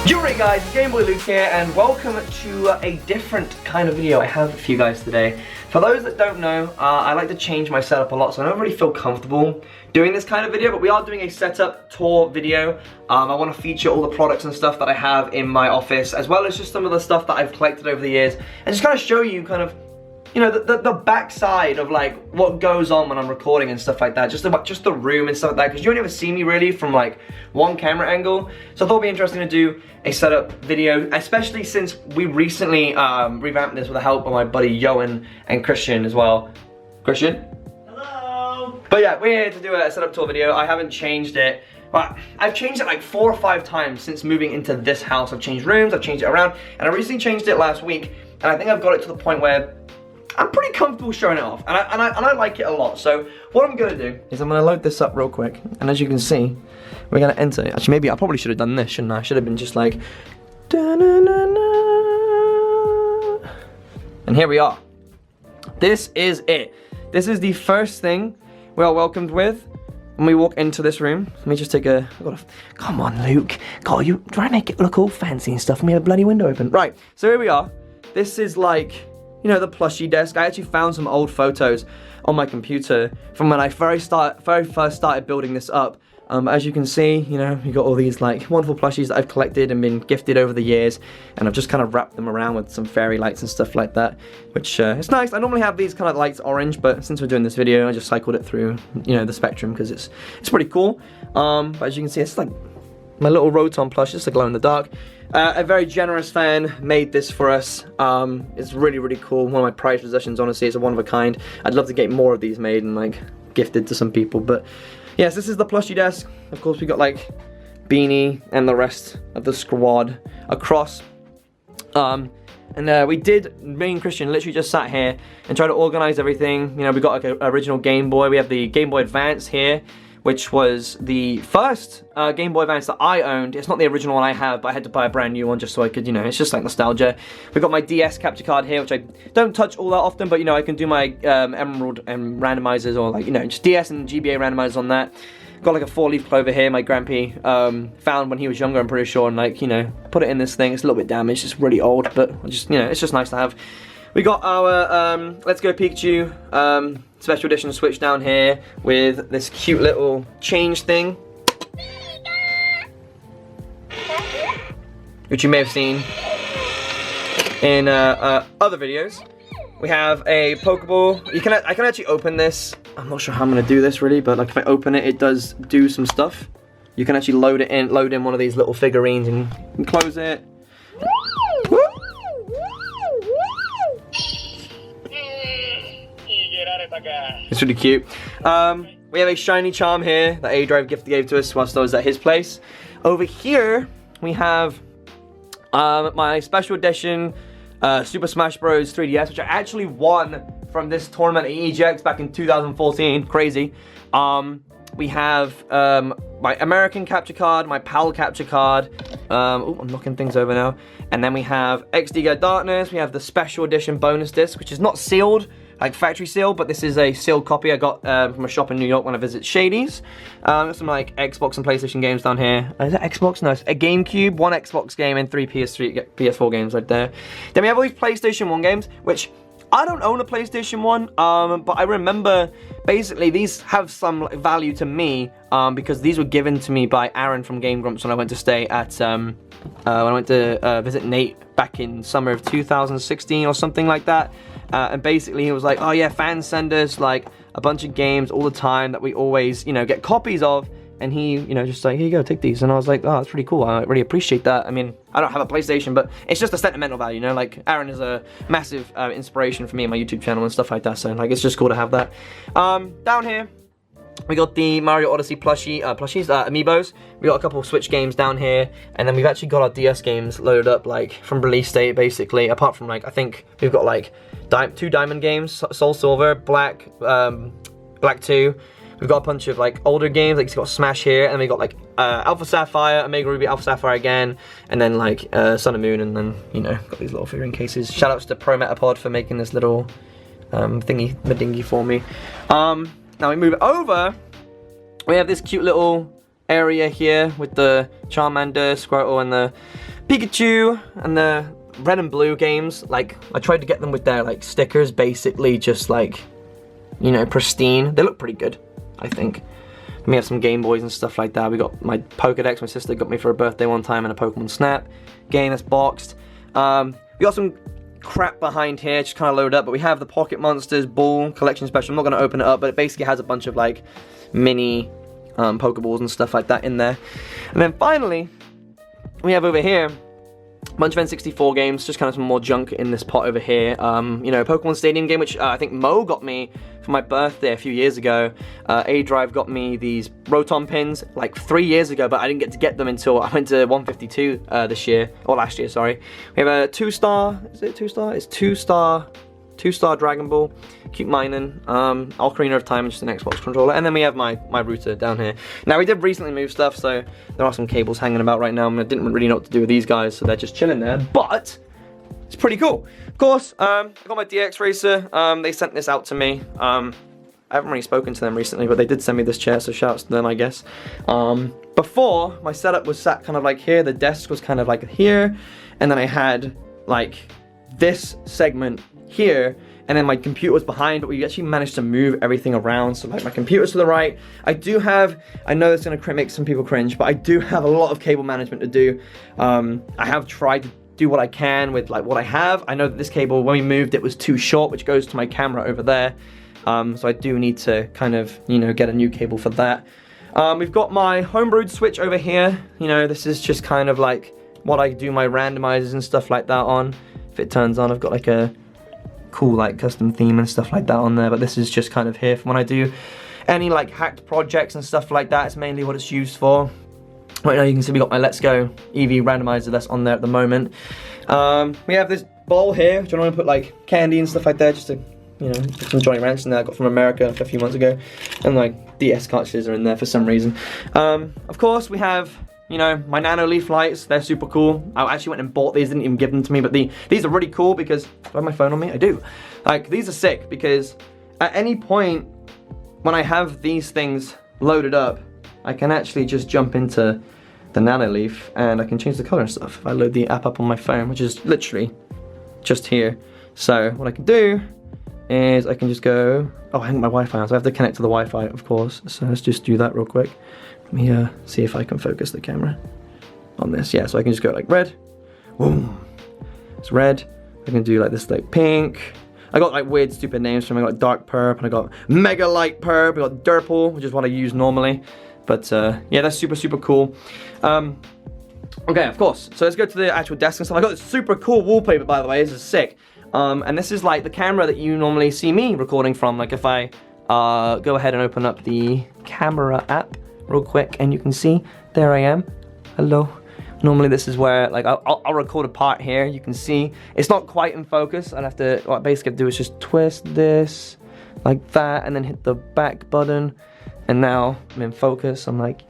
Alright guys, GameboyLuke here and welcome to a different kind of video I have for you guys today. For those that don't know, I like to change my setup a lot, so I don't really feel comfortable doing this kind of video, but we are doing a setup tour video. I want to feature all the products and stuff that I have in my office, as well as just some of the stuff that I've collected over the years, and just kind of show you kind of, you know, the backside of like what goes on when I'm recording and stuff like that. Just the room and stuff like that, because you don't ever see me really from like one camera angle. So I thought it'd be interesting to do a setup video, especially since we recently revamped this with the help of my buddy Yoan and Christian as well. Christian? Hello! But yeah, we're here to do a setup tour video. I haven't changed it. But I've changed it like 4 or 5 times since moving into this house. I've changed rooms, I've changed it around, and I recently changed it last week, and I think I've got it to the point where I'm pretty comfortable showing it off, and I like it a lot. So what I'm gonna do is I'm gonna load this up real quick, and as you can see, we're gonna enter. Actually, maybe I probably should have done this, shouldn't I? I should have been just like, da-na-na-na. And here we are. This is it. This is the first thing we are welcomed with when we walk into this room. Let me just take a, come on, Luke. God, you try and make it look all fancy and stuff, and we have a bloody window open. Right, so here we are. This is like, you know, the plushie desk. I actually found some old photos on my computer from when I very first started building this up. As you can see, you know, you got all these like wonderful plushies that I've collected and been gifted over the years, and I've just kind of wrapped them around with some fairy lights and stuff like that, which it's nice. I normally have these kind of lights orange, but since we're doing this video, I just cycled it through, you know, the spectrum, because it's pretty cool. But as you can see, it's like my little Rotom plush, just a glow in the dark. A very generous fan made this for us. It's really, really cool. One of my prized possessions, honestly. It's a one of a kind. I'd love to get more of these made and like gifted to some people. But yes, this is the plushie desk. Of course, we got like Beanie and the rest of the squad across. And we did, me and Christian literally just sat here and tried to organize everything. You know, we got like an original Game Boy. We have the Game Boy Advance here, which was the first Game Boy Advance that I owned. It's not the original one I have, but I had to buy a brand new one just so I could, you know, it's just like nostalgia. We've got my DS capture card here, which I don't touch all that often, but, you know, I can do my Emerald and randomizers, or like, you know, just DS and GBA randomizers on that. Got like a 4-leaf clover here, my grandpa found when he was younger, I'm pretty sure, and like, you know, put it in this thing. It's a little bit damaged, it's really old, but just, you know, it's just nice to have. We got our Let's Go Pikachu special edition Switch down here with this cute little change thing, which you may have seen in other videos. We have a Pokeball. I can actually open this. I'm not sure how I'm gonna do this really, but like if I open it, it does do some stuff. You can actually load in one of these little figurines and close it. It's really cute. We have a shiny charm here that A-Drive gift gave to us whilst I was at his place. Over here, we have my special edition Super Smash Bros. 3DS, which I actually won from this tournament at EGX back in 2014. Crazy. We have my American capture card, my PAL capture card. Oh, I'm knocking things over now. And then we have XD Get Darkness. We have the special edition bonus disc, which is not sealed, like factory sealed, but this is a sealed copy I got from a shop in New York when I visit Shady's. Got some like Xbox and PlayStation games down here. Is that Xbox? No, it's a GameCube, 1 Xbox game, and 3 PS3, PS4 games right there. Then we have all these PlayStation 1 games, which I don't own a PlayStation 1, but I remember basically these have some like, value to me because these were given to me by Aaron from Game Grumps when I went to stay at when I went to visit Nate back in summer of 2016 or something like that. And basically he was like, oh yeah, fans send us like a bunch of games all the time that we always, you know, get copies of. And he, you know, just like, here you go, take these. And I was like, oh, that's pretty cool. I really appreciate that. I mean, I don't have a PlayStation, but it's just a sentimental value, you know? Like, Aaron is a massive inspiration for me and my YouTube channel and stuff like that. So, like, it's just cool to have that. Down here, we got the Mario Odyssey plushies, amiibos. We got a couple of Switch games down here. And then we've actually got our DS games loaded up, like, from release date, basically. Apart from, like, I think we've got, like, 2 Diamond games, Soul Silver, Black 2. We've got a bunch of like older games, like it's got Smash here, and we got like Alpha Sapphire, Omega Ruby, Alpha Sapphire again, and then like Sun and Moon, and then, you know, got these little figurine cases. Shoutouts to Pro Metapod for making this little thingy, the dinghy for me. Now we move over, we have this cute little area here with the Charmander, Squirtle, and the Pikachu and the red and blue games, like, I tried to get them with their, like, stickers, basically just, like, you know, pristine. They look pretty good, I think. And we have some Game Boys and stuff like that. We got my Pokedex, my sister got me for a birthday one time, and a Pokemon Snap game that's boxed. We got some crap behind here, just kind of loaded up, but we have the Pocket Monsters Ball Collection Special. I'm not going to open it up, but it basically has a bunch of, like, mini Pokeballs and stuff like that in there. And then finally, we have over here a bunch of N64 games, just kind of some more junk in this pot over here. You know, Pokemon Stadium game, which I think Mo got me for my birthday a few years ago. A-Drive got me these Rotom pins like 3 years ago, but I didn't get to get them until I went to 152 this year, or last year, sorry. We have a 2-star, is it 2-star? It's 2-star Dragon Ball, Keep Mining, Ocarina of Time, and just an Xbox controller, and then we have my router down here. Now, we did recently move stuff, so there are some cables hanging about right now, and I didn't really know what to do with these guys, so they're just chilling there, but it's pretty cool. Of course, I got my Dxracer. They sent this out to me. I haven't really spoken to them recently, but they did send me this chair, so shouts to them, I guess. Before, my setup was sat kind of like here, the desk was kind of like here, and then I had like this segment here, and then my computer was behind, but we actually managed to move everything around. So like my computer's to the right. I do have, I know it's gonna make some people cringe, but I do have a lot of cable management to do. I have tried to do what I can with like what I have. I know that this cable, when we moved, it was too short, which goes to my camera over there. So I do need to kind of, you know, get a new cable for that. We've got my homebrewed switch over here. You know, this is just kind of like what I do my randomizers and stuff like that on. If it turns on, I've got like a cool like custom theme and stuff like that on there, but this is just kind of here for when I do any like hacked projects and stuff like that. It's mainly what it's used for. Right now you can see we got my Let's Go Eevee randomizer that's on there at the moment. We have this bowl here, which I want to put like candy and stuff like that, just to, you know, put some Johnny Ranch in there I got from America a few months ago, and like DS cartridges are in there for some reason. Of course we have, you know, my Nano leaf lights. They're super cool. I actually went and bought these, didn't even give them to me, but these are really cool because, do I have my phone on me? I do. Like, these are sick because at any point when I have these things loaded up, I can actually just jump into the Nano leaf and I can change the color and stuff if I load the app up on my phone, which is literally just here. So what I can do is I can just go, oh, I haven't got my Wi-Fi on, so I have to connect to the Wi-Fi, of course. So let's just do that real quick. Let me see if I can focus the camera on this. Yeah, so I can just go like red. Boom. It's red. I can do like this, like pink. I got like weird, stupid names from. I got dark perp and I got mega light perp. I got Durple, which is what I use normally. But yeah, that's super, super cool. Okay, of course. So let's go to the actual desk and stuff. I got this super cool wallpaper, by the way. This is sick. And this is like the camera that you normally see me recording from. Like if I go ahead and open up the camera app real quick, and you can see there I am. Hello. Normally this is where like I'll record a part here. You can see it's not quite in focus. I'd have to, what I basically have to do is just twist this like that, and then hit the back button, and now I'm in focus. I'm like,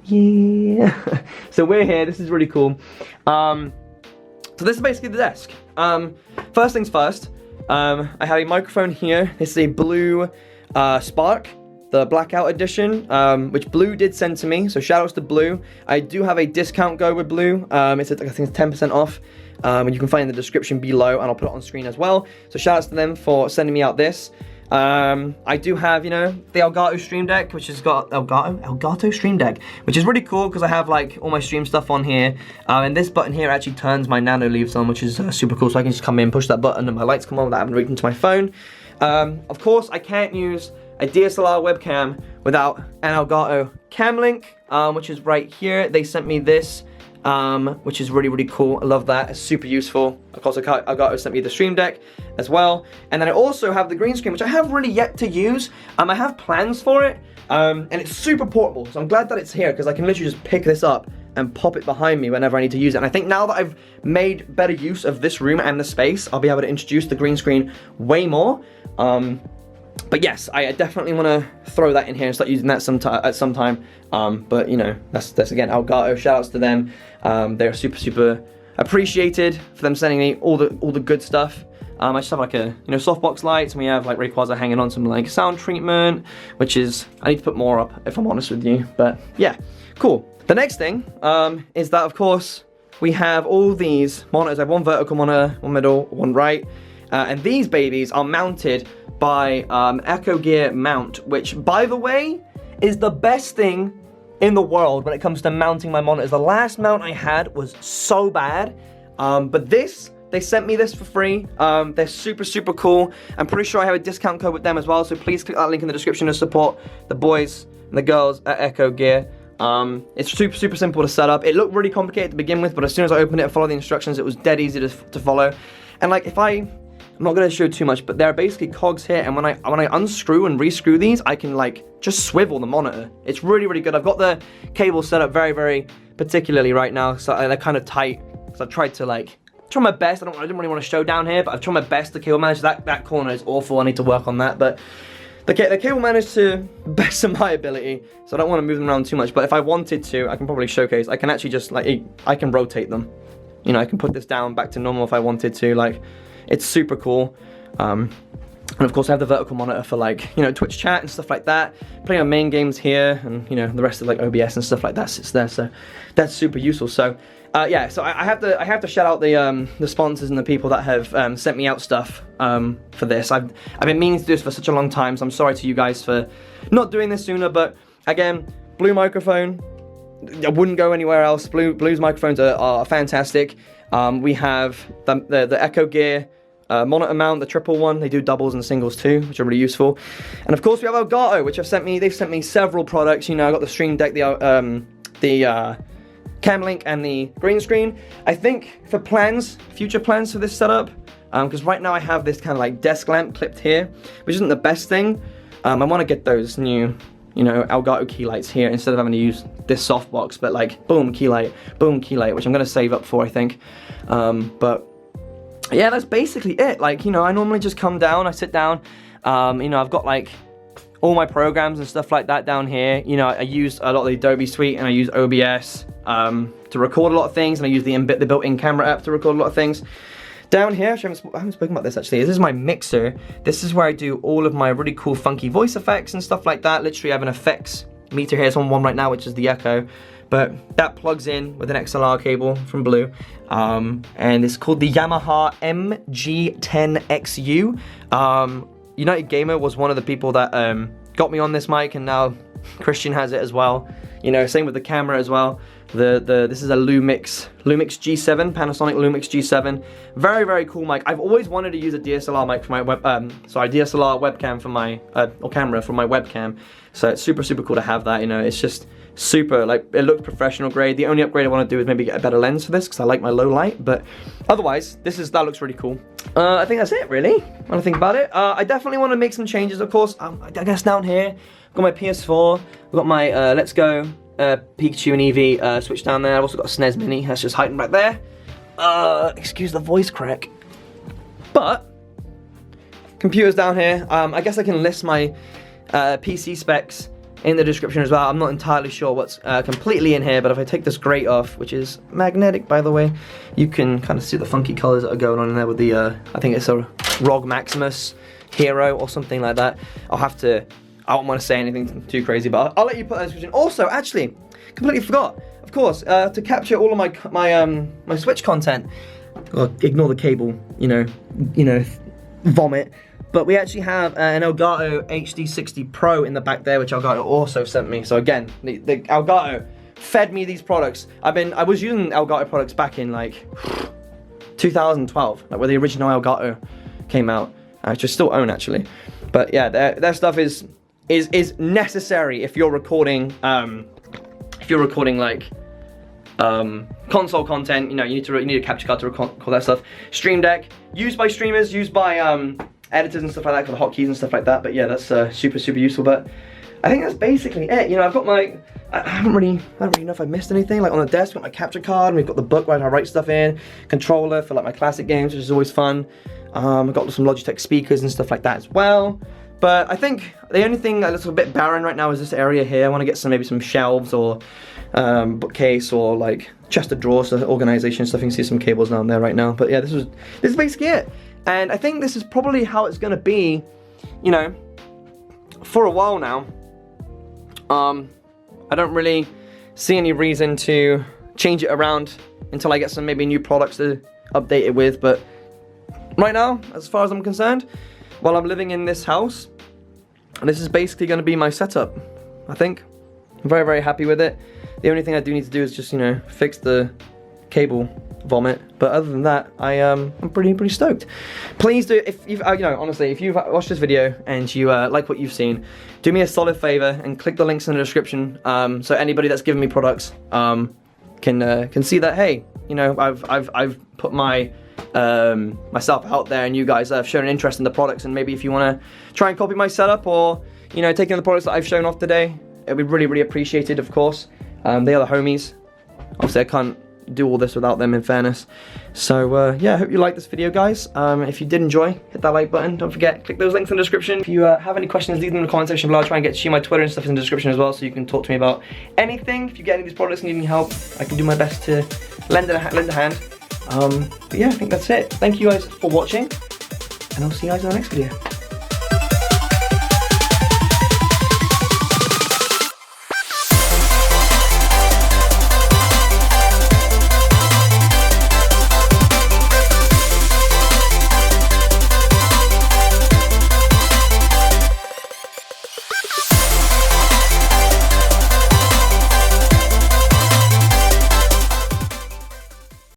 yeah. So we're here. This is really cool. So this is basically the desk. First things first. I have a microphone here. This is a blue Spark, the Blackout edition, which Blue did send to me, so shout outs to Blue. I do have a discount code with Blue. It's I think it's 10% off, and you can find in the description below, and I'll put it on screen as well. So shout outs to them for sending me out this. I do have, you know, the Elgato Stream Deck, which has got Elgato Stream Deck, which is really cool because I have like all my stream stuff on here, and this button here actually turns my Nano leaves on, which is super cool. So I can just come in, push that button, and my lights come on without having to reach into my phone. Of course, I can't use a DSLR webcam without an Elgato Cam Link, which is right here. They sent me this, which is really, really cool. I love that. It's super useful. Of course, Elgato sent me the Stream Deck as well. And then I also have the green screen, which I have really yet to use. I have plans for it, and it's super portable. So I'm glad that it's here because I can literally just pick this up and pop it behind me whenever I need to use it. And I think now that I've made better use of this room and the space, I'll be able to introduce the green screen way more. But yes, I definitely want to throw that in here and start using that at some time. But you know, that's again Elgato. Shout outs to them. They're super, super appreciated for them sending me all the good stuff. I just have like a, you know, softbox lights, and we have like Rayquaza hanging on some like sound treatment, which is, I need to put more up if I'm honest with you. But yeah, cool. The next thing is that, of course, we have all these monitors. I have one vertical monitor, one middle, one right. And these babies are mounted by Echo Gear mount, which, by the way, is the best thing in the world when it comes to mounting my monitors. The last mount I had was so bad, but this, they sent me this for free. They're super, super cool. I'm pretty sure I have a discount code with them as well, so please click that link in the description to support the boys and the girls at Echo Gear. It's super, super simple to set up. It looked really complicated to begin with, but as soon as I opened it and followed the instructions, it was dead easy to follow. And like, I'm not gonna show too much, but there are basically cogs here, and when I unscrew and rescrew these, I can like just swivel the monitor. It's really, really good. I've got the cable set up very, very particularly right now, so they're kind of tight. So I've tried to like try my best. I didn't really want to show down here, but I've tried my best to cable manage. That corner is awful. I need to work on that, but the cable managed to best of my ability, so I don't want to move them around too much. But if I wanted to, I can probably showcase. I can actually just like I can rotate them. You know, I can put this down back to normal if I wanted to. Like, it's super cool. And of course I have the vertical monitor for like, you know, Twitch chat and stuff like that. Playing on main games here, and you know, the rest of like OBS and stuff like that sits there. So that's super useful. So yeah, so I have to shout out the sponsors and the people that have sent me out stuff for this. I've been meaning to do this for such a long time, so I'm sorry to you guys for not doing this sooner. But again, Blue microphone, I wouldn't go anywhere else. Blue's microphones are fantastic. We have the Echo Gear monitor mount, the triple one. They do doubles and singles too, which are really useful. And of course we have Elgato, which they've sent me several products. You know, I got the Stream Deck, the Cam Link, and the green screen. I think for future plans for this setup, because right now I have this kind of like desk lamp clipped here, which isn't the best thing. I want to get those new, you know, Elgato key lights here instead of having to use this softbox, but like boom, key light, which I'm going to save up for, I think. But yeah, that's basically it. Like, you know, I normally just come down, I sit down, you know, I've got like all my programs and stuff like that down here. You know, I use a lot of the Adobe Suite, and I use OBS to record a lot of things, and I use the built-in camera app to record a lot of things. Down here, actually, I haven't spoken about this actually. This is my mixer. This is where I do all of my really cool funky voice effects and stuff like that. Literally, I have an effects meter here. It's on one right now, which is the Echo. But that plugs in with an XLR cable from Blue. And it's called the Yamaha MG10XU. United Gamer was one of the people that got me on this mic, and now Christian has it as well. You know, same with the camera as well. This is a Lumix G7, Panasonic Lumix G7. Very, very cool mic. I've always wanted to use a DSLR mic for my DSLR webcam for my or camera for my webcam. So it's super, super cool to have that. You know, it's just super, like, it looks professional grade. The only upgrade I want to do is maybe get a better lens for this, because I like my low light. But otherwise, that looks really cool. I think that's it, really, when I think about it. I definitely want to make some changes, of course. I guess down here, I've got my PS4, I've got my Let's Go Pikachu and Eevee switch down there. I've also got a SNES Mini, that's just hiding right there. Excuse the voice crack. But computers down here. I guess I can list my PC specs in the description as well. I'm not entirely sure what's completely in here, but if I take this grate off, which is magnetic, by the way, you can kind of see the funky colors that are going on in there with the, I think it's a ROG Maximus Hero or something like that. I don't want to say anything too crazy, but I'll let you put that in the description. Also, actually, completely forgot, of course, to capture all of my Switch content, well, ignore the cable, you know, vomit. But we actually have an Elgato HD60 Pro in the back there, which Elgato also sent me. So again, the Elgato fed me these products. I was using Elgato products back in like 2012, like where the original Elgato came out, which I still own actually. But yeah, their stuff is necessary if you're recording like console content. You know, you need a capture card to record that stuff. Stream Deck, used by streamers, used by editors and stuff like that for the hotkeys and stuff like that. But yeah, that's super, super useful. But I think that's basically it. You know, I've got my, I don't really know if I missed anything. Like on the desk, I've got my capture card, and we've got the book where I write stuff in, controller for like my classic games, which is always fun. I've got some Logitech speakers and stuff like that as well. But I think the only thing that's a bit barren right now is this area here. I want to get maybe some shelves or bookcase or like chest of drawers, so organization stuff. You can see some cables down there right now. But yeah, this is basically it. And I think this is probably how it's going to be, you know, for a while now. I don't really see any reason to change it around until I get some maybe new products to update it with. But right now, as far as I'm concerned, while I'm living in this house, this is basically going to be my setup, I think. I'm very, very happy with it. The only thing I do need to do is just, you know, fix the cable vomit. But other than that, I'm pretty stoked. Please do, if you've, you know, honestly, if you've watched this video and you like what you've seen, do me a solid favor and click the links in the description, so anybody that's given me products can see that, hey, you know, I've put my myself out there, and you guys have shown an interest in the products, and maybe if you want to try and copy my setup, or, you know, take in the products that I've shown off today, it'd be really, really appreciated, of course. They are the homies. Obviously, I can't do all this without them, in fairness. So yeah, I hope you liked this video, guys. If you did enjoy, hit that like button. Don't forget, click those links in the description. If you have any questions, leave them in the comment section below. I'll try and get to you my Twitter and stuff in the description as well, so you can talk to me about anything. If you get any of these products and need any help, I can do my best to lend a hand. But yeah, I think that's it. Thank you guys for watching, and I'll see you guys in the next video.